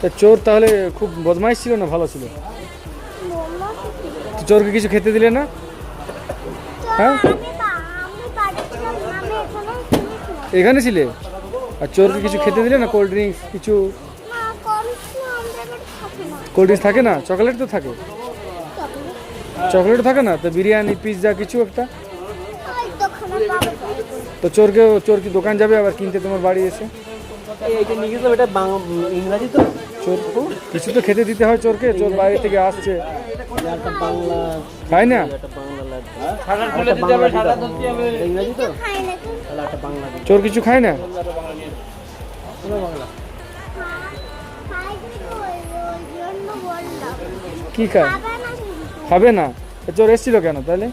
তা চোর তাহলে খুব বদমাইশ ছিল না ভালো ছিল? তো চোরকে কিছু খেতে দিলে না? হ্যাঁ, এখানে ছিলে আর চোরকে কিছু খেতে দিলে না? কোল্ড ড্রিঙ্কস কিছু? কোল্ড ড্রিঙ্কস থাকে না, চকলেট তো থাকে। চকলেট থাকে না তো? বিরিয়ানি পিৎজা কিছু একটা? তো চোর কি দোকান যাবে আবার কিনতে তোমার বাড়ি এসে? এইটা নিয়ে গেছিলাম, এটা ইংরাজি তো। চোর কিছু তো খেতে দিতে হয় চোরকে, চোর বাইরে থেকে আসছে। একটা বাংলা খায় না? একটা বাংলা লাগবে, ইংরাজি তো, তাহলে একটা বাংলা দিতে চোর কিছু খায় না? বাংলা। কি খায়? খাবে না? তো চোর এসেছিল কেন তাহলে?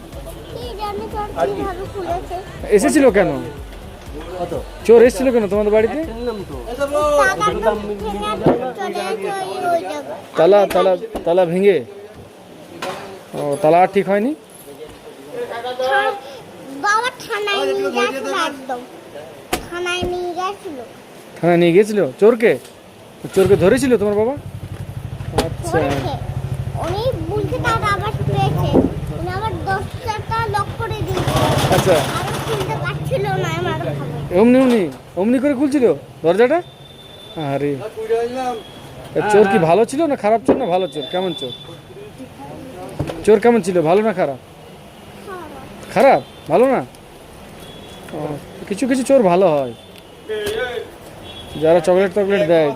এসেছিল কেন? কত চোর এসেছিল কেন তোমাদের বাড়িতে? নিলাম তো। তালা তালা তালা ভেঙে? ও, তালা আর ঠিক হয়নি? বাবা থানায় নিয়ে গেছিল, একদম থানায় নিয়ে গেছিল। থানায় নিয়ে গেছিল চোরকে? চোরকে ধরেছিল তোমার বাবা? আচ্ছা। ধরেছে। উনি বলছে তার আবার পেয়েছে, উনি আবার 10টা লক করে দিয়েছে। আচ্ছা, আর খুলতে পারছিল না, আমার খাবে। অমনি অমনি অমনি করে খুলছিল দরজাটা? আরে, চোর কি ভালো ছিল না খারাপ চোর? না ভালো চোর? কেমন চোর? চোর কেমন ছিল, ভালো না খারাপ? খারাপ, ভালো না? ও, কিছু কিছু চোর ভালো হয়, যারা চকলেট টকলেট দেয়।